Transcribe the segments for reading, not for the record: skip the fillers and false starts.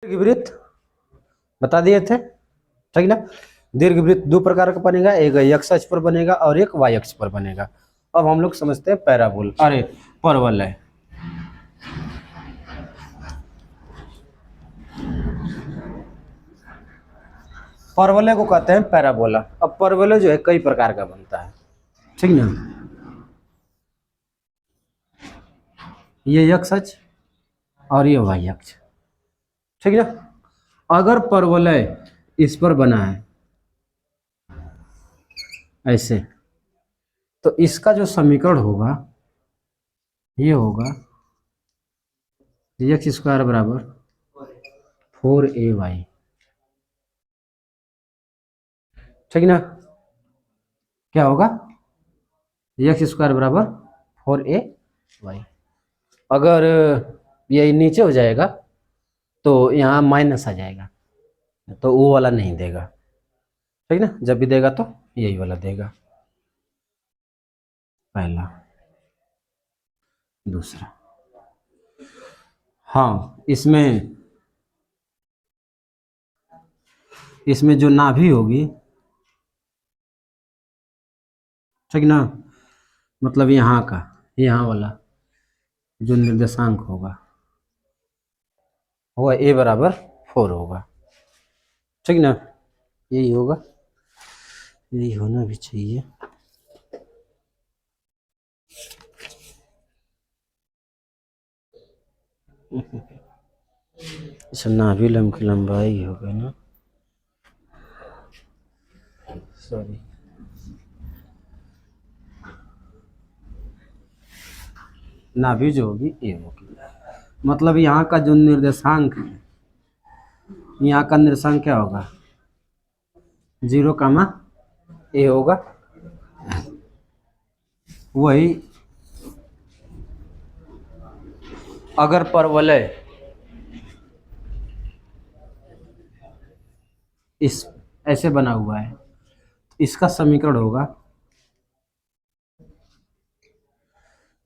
दीर्घवृत्त बता दिए थे, ठीक ना। दीर्घवृत्त दो प्रकार का बनेगा, एक x अक्ष पर बनेगा और एक y अक्ष पर बनेगा। अब हम लोग समझते हैं पैराबोल, अरे परवलय। परवलय को कहते हैं पैराबोला। अब परवलय जो है कई प्रकार का बनता है, ठीक ना। ये x अक्ष और ये y अक्ष, ठीक ना। अगर परवलय इस पर बना है ऐसे, तो इसका जो समीकरण होगा ये होगा एक्स स्क्वायर बराबर 4ay, ठीक ना। क्या होगा, एक्स स्क्वायर बराबर 4ay। अगर ये नीचे हो जाएगा तो यहाँ माइनस आ जाएगा, तो वो वाला नहीं देगा, ठीक ना। जब भी देगा तो यही वाला देगा, पहला। दूसरा, हाँ, इसमें जो नाभि होगी, ठीक ना, मतलब यहाँ वाला जो निर्देशांक होगा वो a बराबर 4 होगा, ठीक ना। यही होगा, यही होना भी चाहिए। अच्छा, नाभि की लंबाई होगा ना, सॉरी, नाभि जो होगी ए होगी, मतलब यहाँ का जो निर्देशांक है, यहाँ का निर्देशांक क्या होगा, 0, a होगा। वही अगर परवलय इस ऐसे बना हुआ है, इसका समीकरण होगा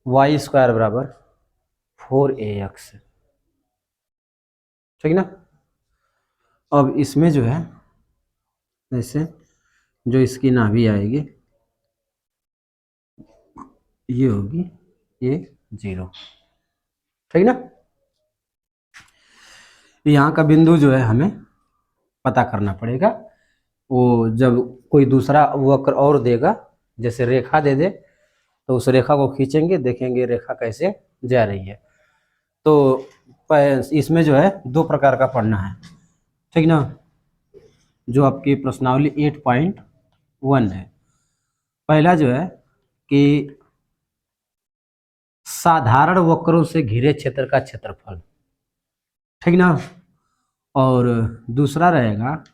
y स्क्वायर बराबर 4ax, ठीक ना। अब इसमें जो है ऐसे जो इसकी नाभि आएगी ये होगी a0, ठीक ना। यहाँ का बिंदु जो है हमें पता करना पड़ेगा। वो जब कोई दूसरा वक्र और देगा, जैसे रेखा दे दे, तो उस रेखा को खींचेंगे, देखेंगे रेखा कैसे जा रही है। तो इसमें जो है दो प्रकार का पढ़ना है, ठीक ना। जो आपकी प्रश्नावली 8.1 है, पहला जो है कि साधारण वक्रों से घिरे क्षेत्र का क्षेत्रफल, ठीक ना। और दूसरा रहेगा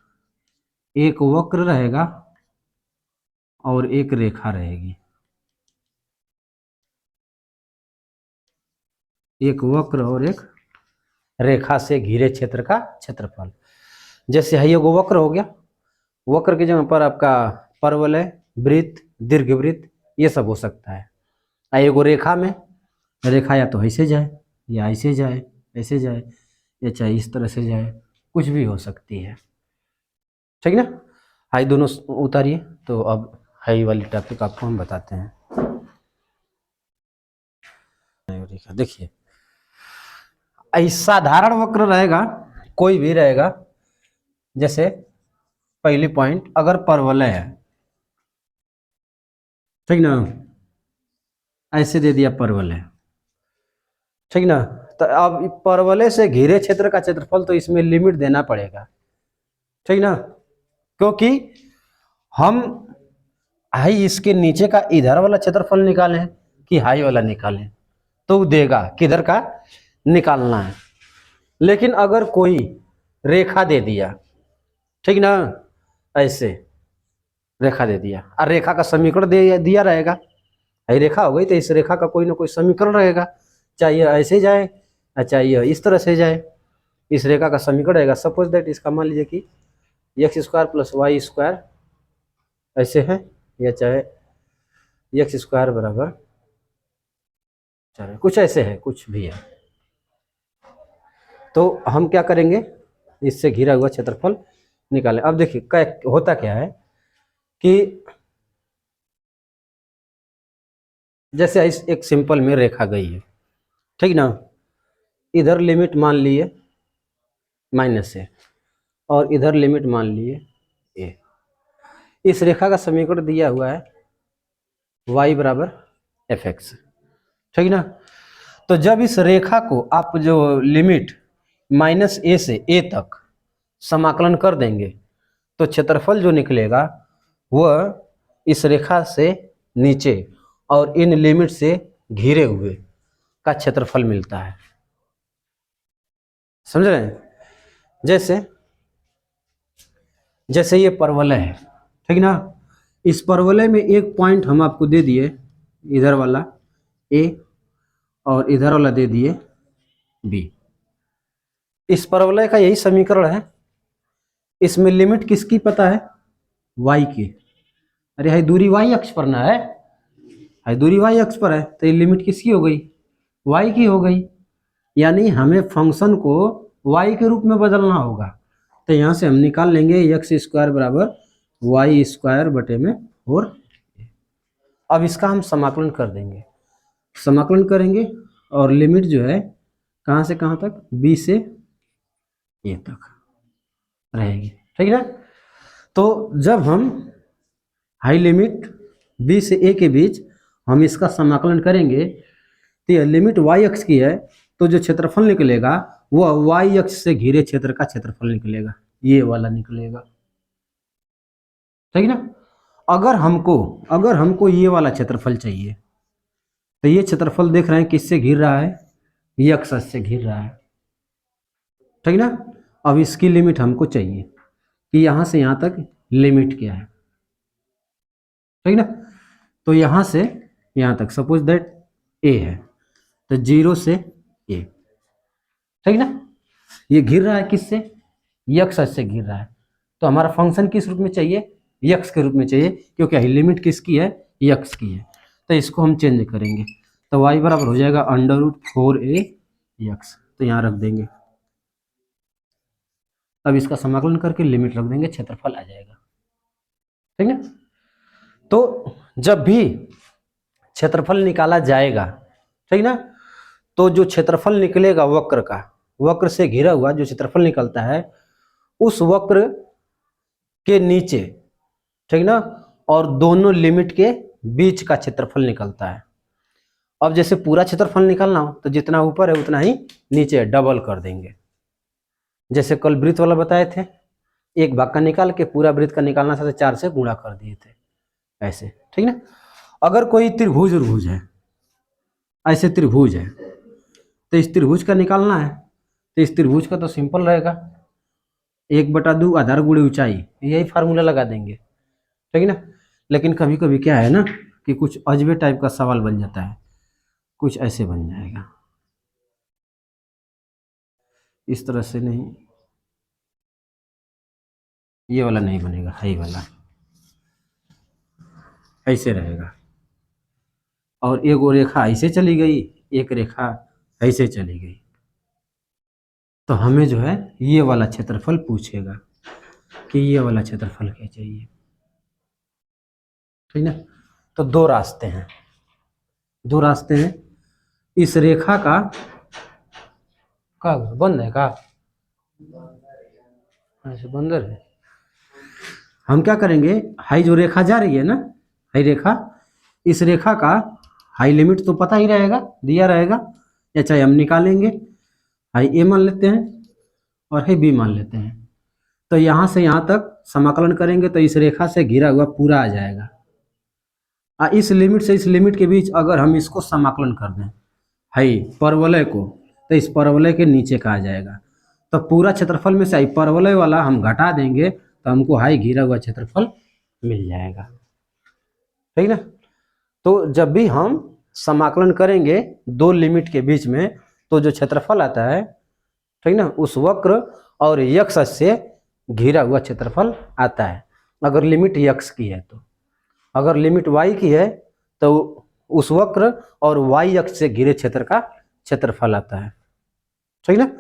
एक वक्र रहेगा और एक रेखा रहेगी, एक वक्र और एक रेखा से घिरे क्षेत्र का क्षेत्रफल। जैसे है ये वक्र हो गया, वक्र के जगह पर आपका परवलय, वृत्त, दीर्घवृत्त ये सब हो सकता है। एगो रेखा में, रेखा या तो ऐसे जाए या ऐसे जाए, ऐसे जाए, या चाहे इस तरह से जाए, कुछ भी हो सकती है, ठीक ना। हाई दोनों उतारिए। तो अब हाई वाली टॉपिक आपको हम बताते हैं। रेखा देखिए, ऐसा साधारण वक्र रहेगा, कोई भी रहेगा। जैसे पहली पॉइंट, अगर परवलय है, ठीक ना, ऐसे दे दिया परवलय, ठीक ना। तो अब परवलय से घिरे क्षेत्र का क्षेत्रफल तो इसमें लिमिट देना पड़ेगा, ठीक ना। क्योंकि हम हाई इसके नीचे का इधर वाला क्षेत्रफल निकालें कि हाई वाला निकालें, तो देगा किधर का निकालना है। लेकिन अगर कोई रेखा दे दिया, ठीक ना, ऐसे रेखा दे दिया और रेखा का समीकरण दे दिया रहेगा, ये रेखा हो गई तो इस रेखा का कोई ना कोई समीकरण रहेगा, चाहे ऐसे जाए चाहे इस तरह से जाए। इस रेखा का समीकरण रहेगा, सपोज दैट इसका मान लीजिए कि x square plus y square ऐसे है, या चाहे एक्स स्क्वायर बराबर, चाहे कुछ ऐसे है, कुछ भी है। तो हम क्या करेंगे, इससे घिरा हुआ क्षेत्रफल निकालें। अब देखिए क्या होता क्या है कि जैसे एक सिंपल में रेखा गई है, ठीक ना, इधर लिमिट मान लिए -a और इधर लिमिट मान लिए a। इस रेखा का समीकरण दिया हुआ है y बराबर fx, ठीक ना। तो जब इस रेखा को आप जो लिमिट -a से a तक समाकलन कर देंगे तो क्षेत्रफल जो निकलेगा वह इस रेखा से नीचे और इन लिमिट से घिरे हुए का क्षेत्रफल मिलता है। समझ रहे हैं? जैसे ये परवलय है, ठीक ना। इस परवलय में एक पॉइंट हम आपको दे दिए, इधर वाला a और इधर वाला दे दिए b। इस परवलय का यही समीकरण है। इसमें लिमिट किसकी पता है? y की। अरे है दूरी y अक्ष पर ना है दूरी y अक्ष पर है, तो ये लिमिट किसकी हो गई? y की हो गई। यानी हमें फंक्शन को y के रूप में बदलना होगा। तो यहाँ से हम निकाल लेंगे x² बराबर y² बटे में 4। अब इसका हम समाकलन कर देंगे, समाकलन करेंगे और लिमिट जो है कहाँ से कहाँ तक? b से a तक रहेगी, ठीक है ना। तो जब हम हाई लिमिट b से a के बीच हम इसका समाकलन करेंगे तो यह लिमिट y अक्ष की है, तो जो क्षेत्रफल निकलेगा वह y अक्ष से घिरे क्षेत्र का क्षेत्रफल निकलेगा, ये वाला निकलेगा, ठीक है ना। अगर हमको ये वाला क्षेत्रफल चाहिए तो ये क्षेत्रफल देख रहे हैं किससे घिर रहा है? ये अक्ष से घिर रहा है, ठीक ना। अब इसकी लिमिट हमको चाहिए कि यहां से यहां तक लिमिट क्या है, ठीक ना। तो यहां से यहां तक सपोज दैट a है, तो 0 से a, ठीक ना। ये घिर रहा है किससे? यक्स से घिर रहा है। तो हमारा फंक्शन किस रूप में चाहिए? यक्स के रूप में चाहिए, क्योंकि लिमिट किसकी है? यक्स की है। तो इसको हम चेंज करेंगे, तो y बराबर हो जाएगा √4a यक्स। तो यहाँ रख देंगे। अब इसका समाकलन करके लिमिट रख देंगे, क्षेत्रफल आ जाएगा, ठीक है। तो जब भी क्षेत्रफल निकाला जाएगा, ठीक ना, तो जो क्षेत्रफल निकलेगा वक्र का, वक्र से घिरा हुआ जो क्षेत्रफल निकलता है उस वक्र के नीचे, ठीक ना, और दोनों लिमिट के बीच का क्षेत्रफल निकलता है। अब जैसे पूरा क्षेत्रफल निकालना हो तो जितना ऊपर है उतना ही नीचे डबल कर देंगे। जैसे कल वृत्त वाला बताए थे, एक भाग का निकाल के पूरा वृत्त का निकालना था तो 4 से गुणा कर दिए थे, ऐसे, ठीक ना। अगर कोई त्रिभुज है, ऐसे त्रिभुज है, तो इस त्रिभुज का निकालना है तो इस त्रिभुज का तो सिंपल रहेगा, 1/2 आधार गुणे ऊंचाई, यही फार्मूला लगा देंगे, ठीक है ना। लेकिन कभी कभी क्या है ना कि कुछ अजबे टाइप का सवाल बन जाता है, कुछ ऐसे बन जाएगा, इस तरह से नहीं, ये वाला नहीं बनेगा, हाई वाला ऐसे रहेगा, और एक और रेखा ऐसे चली गई, एक रेखा ऐसे चली गई, तो हमें जो है ये वाला क्षेत्रफल पूछेगा कि ये वाला क्षेत्रफल क्या चाहिए, ठीक ना। तो दो रास्ते हैं, इस रेखा का बंद है का ऐसे बंदर है। हम क्या करेंगे, हाई जो रेखा जा रही है ना, हाई रेखा, इस रेखा का हाई लिमिट तो पता ही रहेगा, दिया रहेगा, या चाहे हम निकालेंगे, हाई ए मान लेते हैं और हाई बी मान लेते हैं। तो यहाँ से यहाँ तक समाकलन करेंगे तो इस रेखा से घिरा हुआ पूरा आ जाएगा। इस लिमिट से इस लिमिट के बीच अगर हम इसको समाकलन कर दें हाई परवलय को, तो इस परवलय के नीचे का आ जाएगा। तो पूरा क्षेत्रफल में से हाई परवलय वाला हम घटा देंगे तो हमको हाई घिरा हुआ क्षेत्रफल मिल जाएगा, ठीक ना। तो जब भी हम समाकलन करेंगे दो लिमिट के बीच में, तो जो क्षेत्रफल आता है, ठीक ना, उस वक्र और यक्ष से घिरा हुआ क्षेत्रफल आता है, अगर लिमिट यक्ष की है तो। अगर लिमिट y की है तो उस वक्र और y अक्ष से घिरे क्षेत्र का क्षेत्रफल आता है, ठीक ना।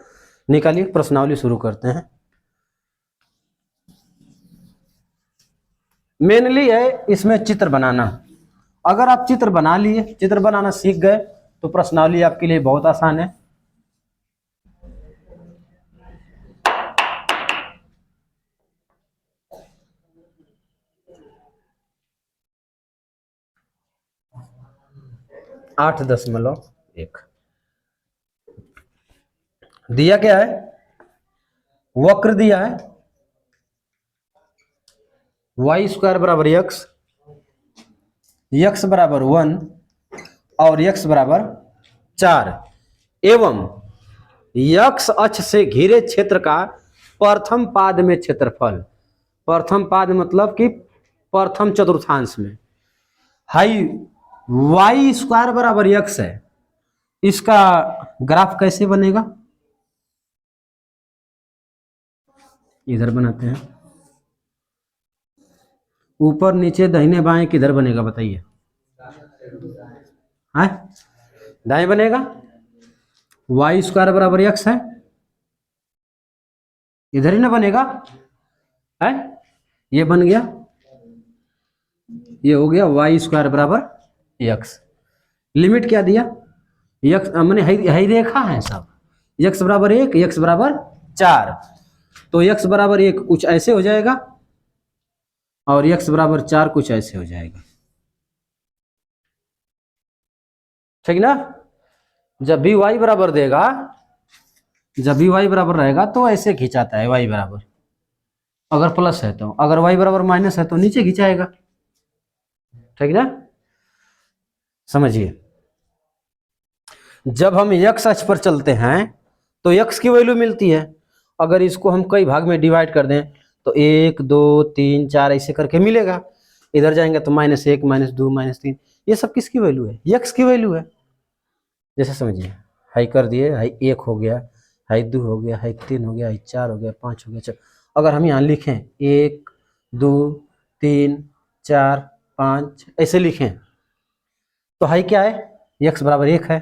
निकालिए, प्रश्नावली शुरू करते हैं। मेनली है इसमें चित्र बनाना। अगर आप चित्र बना लिए, चित्र बनाना सीख गए तो प्रश्नावली आपके लिए बहुत आसान है। आठ दशमलव एक दिया क्या है, वक्र दिया है वाई स्क्वायर बराबर एक्स, एक्स बराबर 1 और एक्स बराबर 4 एवं एक्स अक्ष से घिरे क्षेत्र का प्रथम पाद में क्षेत्रफल। प्रथम पाद मतलब कि प्रथम चतुर्थांश में। हाई वाई स्क्वायर बराबर एक्स है, इसका ग्राफ कैसे बनेगा, इधर बनाते हैं। ऊपर नीचे दाहिने बाएं किधर बनेगा बताइए, हाँ दाएं बनेगा। वाई स्क्वायर बराबर एक्स है, इधर ही ना बनेगा, है ये बन गया, ये हो गया वाई स्क्वायर बराबर एक्स। लिमिट क्या दिया, एक्स मैंने हाई रेखा है सब, एक्स बराबर 1 एक्स बराबर 4, तो एक्स बराबर 1 कुछ ऐसे हो जाएगा और एक्स बराबर 4 कुछ ऐसे हो जाएगा, ठीक ना। जब भी वाई बराबर देगा, जब भी वाई बराबर रहेगा तो ऐसे खिंचाता है वाई बराबर, अगर प्लस है तो, अगर वाई बराबर माइनस है तो नीचे खिंचाएगा, ठीक ना। समझिए, जब हम एक्स अक्ष पर चलते हैं तो एक्स की वैल्यू मिलती है। अगर इसको हम कई भाग में डिवाइड कर दें तो 1 2 3 4 ऐसे करके मिलेगा। इधर जाएंगे तो -1 -2 -3, ये सब किसकी वैल्यू है, एक्स की वैल्यू है। जैसे समझिए, हाई कर दिए, हाई 1 हो गया, हाई 2 हो गया, हाई 3 हो गया, हाई 4 हो गया, 5 हो गया, 6। अगर हम यहाँ लिखें 1 2 3 4 5 ऐसे लिखें तो हाई क्या है, एक्स बराबर 1 है,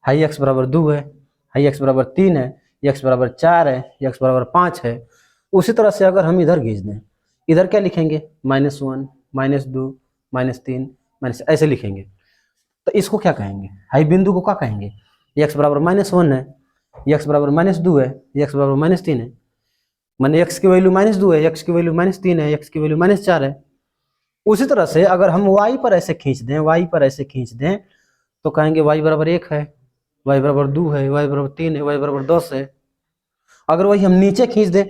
हाई एक्स बराबर 2 है, हाई एक्स बराबर 3 है, एक्स बराबर 4 है, एक्स बराबर 5 है। उसी तरह से अगर हम इधर खींच दें, इधर क्या लिखेंगे, -1 -2 -3 ऐसे लिखेंगे, तो इसको क्या कहेंगे, हाई बिंदु को क्या कहेंगे, एक्स बराबर -1 है, एक्स बराबर -2 है, एक्स बराबर -3 है, माने एक्स की वैल्यू -2 है, एक्स की वैल्यू -3 है, एक्स की वैल्यू -4 है। उसी तरह से अगर हम वाई पर ऐसे खींच दें, वाई पर ऐसे खींच दें तो कहेंगे वाई बराबर 1 है, वाई बराबर 2 है, वाई बराबर 3 है, वाई बराबर 10 है। अगर वही हम नीचे खींच दें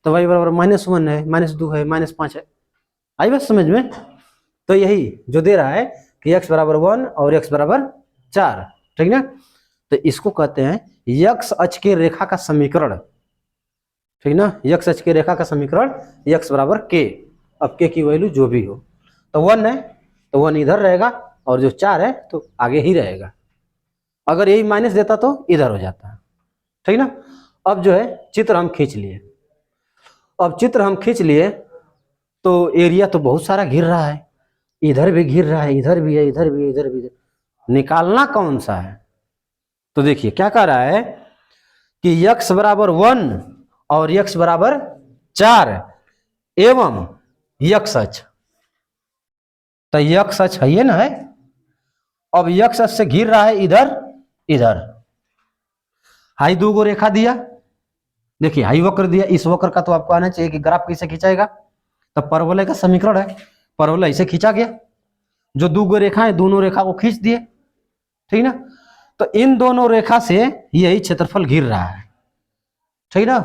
तो वाई बराबर -1 है, -2 है, -5 है। आई बात समझ में। तो यही जो दे रहा है कि एक्स बराबर 1 और एक्स बराबर 4, ठीक ना। तो इसको कहते हैं एक्स अक्ष की रेखा का समीकरण, ठीक ना। एक्स अक्ष की रेखा का समीकरण एक्स बराबर के। अब के की वैल्यू जो भी हो, तो 1 है तो 1 इधर रहेगा और जो 4 है तो आगे ही रहेगा। अगर यही माइनस देता तो इधर हो जाता, ठीक ना। अब जो है चित्र हम खींच लिए, अब चित्र हम खींच लिए तो एरिया तो बहुत सारा घिर रहा है, इधर भी घिर रहा है, इधर भी है, इधर भी है, इधर भी है। निकालना कौन सा है, तो देखिए क्या कह रहा है कि x बराबर 1 और x बराबर 4 एवं x अक्ष, तो x अक्ष है ये ना है। अब x अक्ष से घिर रहा है इधर इधर, हाई 2 को रेखा दिया, देखिए हाई वक्र दिया, इस वक्र का तो आपको आना चाहिए कि ग्राफ कैसे खींचाएगा, तो परवलय का समीकरण है, परवलय ऐसे खींचा गया, जो 2 गो रेखा है दोनों रेखा को खींच दिए, ठीक ना। तो इन दोनों रेखा से यही क्षेत्रफल घिर रहा है, ठीक ना।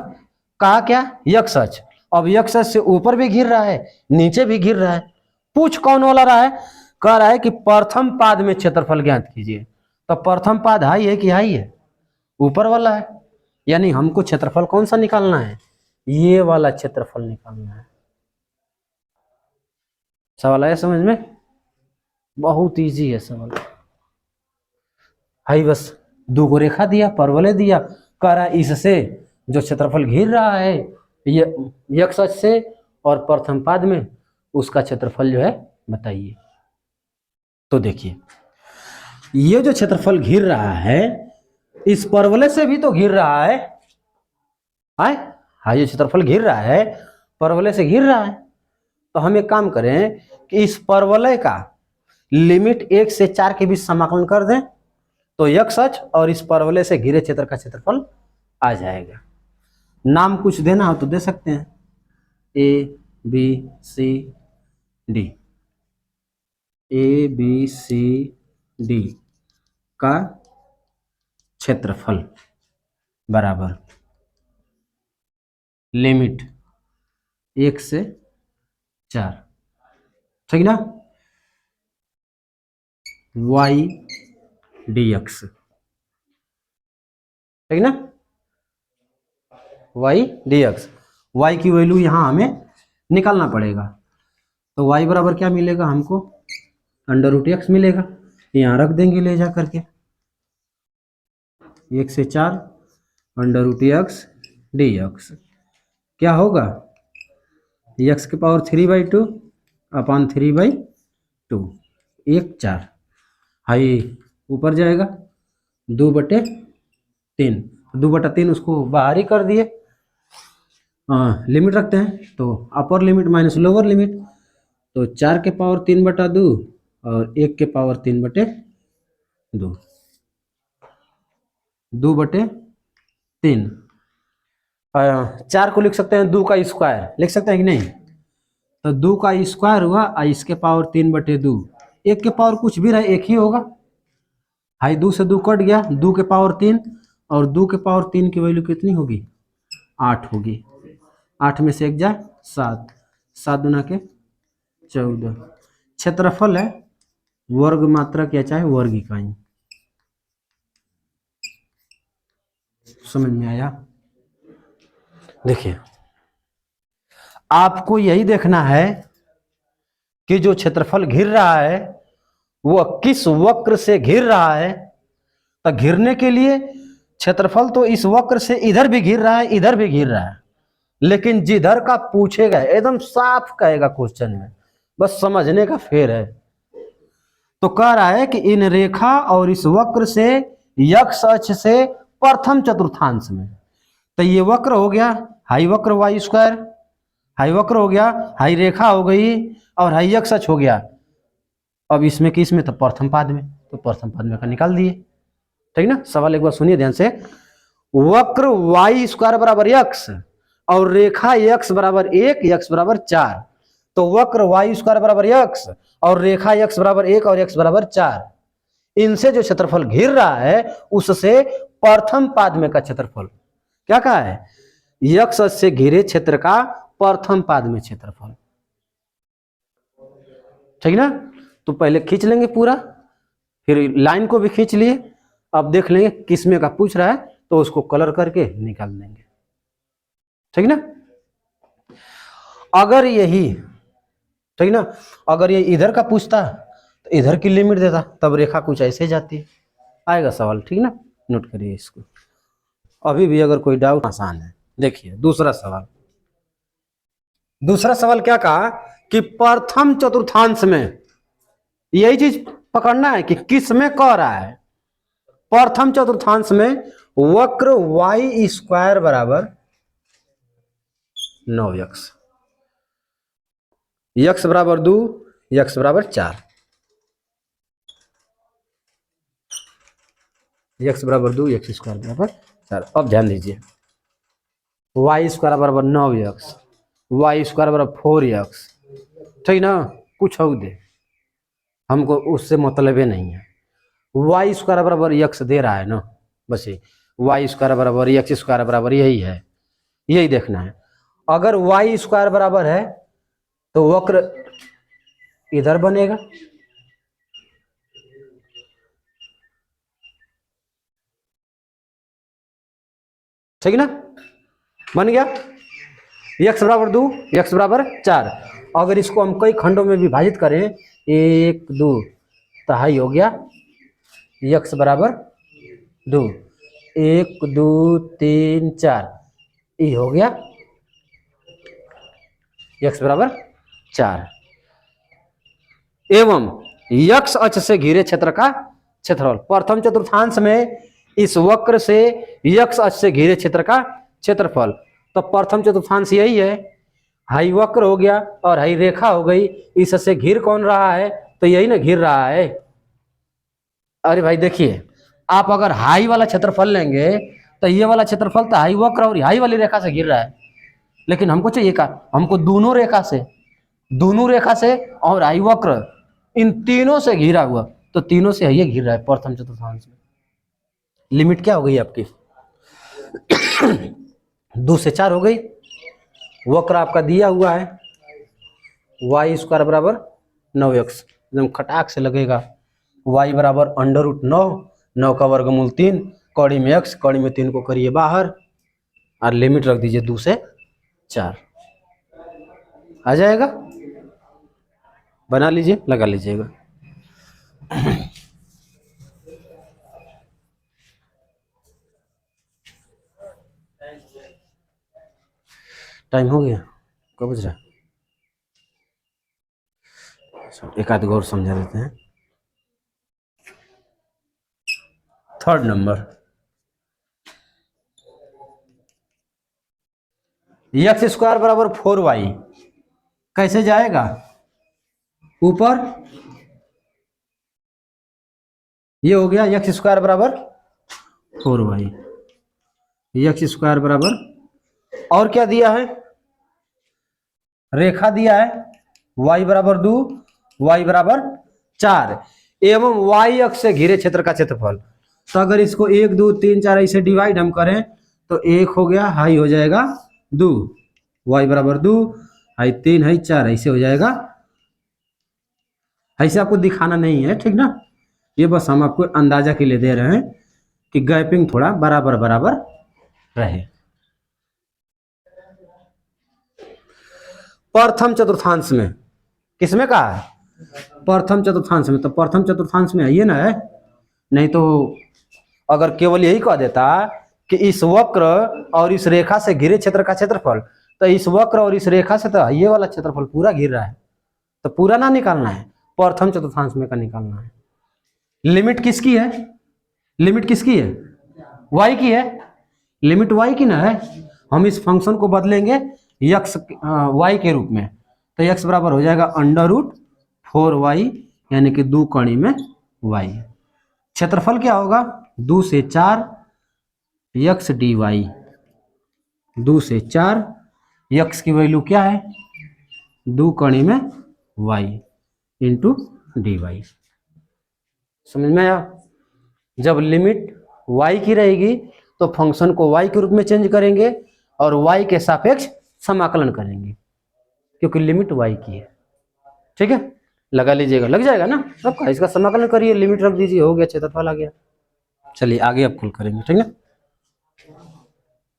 कहा क्या, x अक्ष। अब x अक्ष से ऊपर भी घिर रहा है, नीचे भी घिर रहा है। पूछ कौन वाला रहा है, कह रहा है कि प्रथम पाद में क्षेत्रफल ज्ञात कीजिए। तो प्रथम पाद हाई है कि हाई है, ऊपर वाला है, यानी हमको क्षेत्रफल कौन सा निकालना है, ये वाला क्षेत्रफल निकालना है। सवाल आया समझ में, बहुत इजी है सवाल। हाई बस 2 को रेखा दिया, परवलय दिया, कह रहा है इससे जो क्षेत्रफल घिर रहा है ये x अक्ष से और प्रथम पाद में, उसका क्षेत्रफल जो है बताइए। तो देखिए ये जो क्षेत्रफल घिर रहा है इस परवलय से भी तो घिर रहा है, हाँ ये क्षेत्रफल घिर रहा है, परवलय से घिर रहा है। तो हम एक काम करें कि इस परवलय का लिमिट 1 से 4 के बीच समाकलन कर दें, तो यक्स अक्ष और इस परवलय से घिरे क्षेत्र का क्षेत्रफल आ जाएगा। नाम कुछ देना हो तो दे सकते हैं, A B C D, A B C D का क्षेत्रफल बराबर लिमिट 1 से 4, ठीक ना, वाई डी एक्स, ठीक ना, वाई डी एक्स। वाई की वैल्यू यहां हमें निकालना पड़ेगा, तो वाई बराबर क्या मिलेगा हमको, अंडर रूट एक्स मिलेगा, यहां रख देंगे ले जा करके, 1 से 4 under root x d x क्या होगा, एक्स के पावर 3/2 अपॉन 3/2, 1 4, हाई ऊपर जाएगा 2/3, 2/3 उसको बाहर ही कर दिए। लिमिट रखते हैं तो upper limit minus lower limit, तो 4 के पावर 3/2 और 1 के पावर 3/2, 2/3, 4 को लिख सकते हैं 2 का स्क्वायर, लिख सकते हैं कि नहीं, तो 2 का स्क्वायर हुआ और इसके पावर 3/2, 1 के पावर कुछ भी रहे एक ही होगा, हाई 2 से 2 कट गया, 2 के पावर 3 और 2 के पावर 3 की वैल्यू कितनी होगी, 8 होगी, 8 में से 1 जाए 7, 7 दूना के 14, क्षेत्रफल है वर्ग मात्रक या चाहे वर्ग इकाई, समझ में आया। देखिए आपको यही देखना है कि जो क्षेत्रफल घिर रहा है वह किस वक्र से घिर रहा है, तो घिरने के लिए क्षेत्रफल तो इस वक्र से इधर भी घिर रहा है इधर भी घिर रहा है, लेकिन जिधर का पूछेगा एकदम साफ कहेगा क्वेश्चन में, बस समझने का फेर है। तो कह रहा है कि इन रेखा और इस वक्र से यक्ष अक्ष से प्रथम चतुर्थांश में, तो ये वक्र हो गया हाई वक्र वाई स्क्वायर, हाई वक्र हो गया, हाई रेखा हो गई और हाई यक्ष अक्ष हो गया, अब इसमें किस में, तो प्रथम पाद में, तो प्रथम पाद में का निकाल दिए, ठीक ना। सवाल एक बार सुनिए ध्यान से, वक्र वाई स्क्वायर बराबर यक्स और रेखा यक्स बराबर 1 यक्स बराबर 4, तो वक्र वाई स्क्वायर बराबर यक्स और रेखा यक्स बराबर 1 और यक्स बराबर 4, इनसे जो क्षेत्रफल घिर रहा है उससे प्रथम पाद में का क्षेत्रफल क्या कहा है, यक्ष से घिरे क्षेत्र का प्रथम पाद में क्षेत्रफल, ठीक ना। तो पहले खींच लेंगे पूरा, फिर लाइन को भी खींच लिए, अब देख लेंगे किसमें का पूछ रहा है तो उसको कलर करके निकाल देंगे, ठीक ना। अगर यही, ठीक ना, अगर ये इधर का पूछता तो इधर की लिमिट देता, तब रेखा कुछ ऐसे जाती, आएगा सवाल, ठीक ना, नोट करिए इसको। अभी भी अगर कोई डाउट, आसान है। देखिए दूसरा सवाल, दूसरा सवाल क्या कहा कि प्रथम चतुर्थांश में, यही चीज पकड़ना है कि किस में कह रहा है, प्रथम चतुर्थांश में वक्र वाई स्क्वायर बराबर 9x, यक्स बराबर 2 यक्स बराबर 4, यक्स बराबर 2 यक्स स्क्वायर बराबर 4। अब ध्यान दीजिए, वाई स्क्वायर बराबर 9x, वाई स्क्वायर बराबर 4x, ठीक ना, कुछ हो दे हमको उससे मतलब ही नहीं है, वाई स्क्वायर बराबर यक्स दे रहा है ना, बस ये वाई स्क्वायर बराबर यक्स स्क्वायर बराबर यही है, यही देखना है। अगर वाई स्क्वायर बराबर है तो वक्र इधर बनेगा, ठीक ना, बन गया, यक्स बराबर 2 यक्स बराबर 4। अगर इसको हम कई खंडों में विभाजित करें 1 2, तो हाई हो गया यक्स बराबर 2, 1 2 3 4, ये हो गया यक्स बराबर 4, एवं यक्ष अक्ष से घिरे क्षेत्र का क्षेत्रफल, प्रथम चतुर्थांश में इस वक्र से यक्ष अक्ष से घिरे क्षेत्र का क्षेत्रफल, तो प्रथम चतुर्थांश यही है, हाई वक्र हो गया और हाई रेखा हो गई, इससे घिर कौन रहा है, तो यही ना घिर रहा है। अरे भाई देखिए, आप अगर हाई वाला क्षेत्रफल लेंगे तो ये वाला क्षेत्रफल तो हाई वक्र और हाई वाली रेखा से घिर रहा है, लेकिन हमको चाहिए का, हमको दोनों रेखा से और हाई वक्र इन तीनों से घिरा हुआ, तो तीनों से ये घिर रहा है प्रथम चतुर्थांश में। लिमिट क्या हो गई आपकी 2 से 4 हो गई। वक्र आपका दिया हुआ है वाई स्क्वायर बराबर 9x, एकदम खटाक से लगेगा। y बराबर √9 का वर्गमूल 3, कौड़ी में x, कौड़ी में 3 को करिए बाहर और लिमिट रख दीजिए 2 से 4, आ जाएगा। बना लीजिए, लगा लीजिएगा। टाइम हो गया, कब बज रहा है? एक आध और समझा देते हैं। 3rd नंबर, एक्स स्क्वायर बराबर 4y कैसे जाएगा ऊपर, ये हो गया एक्स स्क्वायर बराबर 4y, एक्स स्क्वायर बराबर, और क्या दिया है, रेखा दिया है y बराबर 2, y बराबर 4 एवं y अक्ष से घिरे क्षेत्र का क्षेत्रफल। तो अगर इसको 1 2 3 4 ऐसे डिवाइड हम करें तो 1 हो गया, हाई हो जाएगा 2, y बराबर 2, हाई 3, हाई 4, ऐसे हो जाएगा। ऐसे आपको दिखाना नहीं है, ठीक ना, ये बस हम आपको अंदाजा के लिए दे रहे हैं कि गैपिंग थोड़ा बराबर बराबर रहे। प्रथम चतुर्थांश में किसमें कहा है, प्रथम चतुर्थांश में, तो प्रथम चतुर्थांश में आइए ना है, नहीं तो अगर केवल यही कह देता कि इस वक्र और इस रेखा से घिरे क्षेत्र का क्षेत्रफल, तो इस वक्र और इस रेखा से तो ये वाला क्षेत्रफल पूरा घिर रहा है, तो पूरा ना निकालना है, प्रथम चतुर्थांश में का निकालना है। लिमिट किसकी है, लिमिट किसकी है, y की है, लिमिट y की ना है। हम इस फंक्शन को बदलेंगे x y के रूप में, तो x बराबर हो जाएगा √4y, यानी कि 2 कड़ी में y। क्षेत्रफल क्या होगा, 2 से 4 x dy, 2 से 4 x की वैल्यू क्या है, 2 कड़ी में y इंटू dy। समझ में आया। जब लिमिट y की रहेगी तो फंक्शन को y के रूप में चेंज करेंगे और y के सापेक्ष समाकलन करेंगे, क्योंकि लिमिट y की है, ठीक है। लगा लीजिएगा, लग जाएगा ना सबका। इसका समाकलन करिए, लिमिट रख दीजिए, हो गया, क्षेत्रफल आ गया। चलिए आगे अब कुल करेंगे, ठीक है।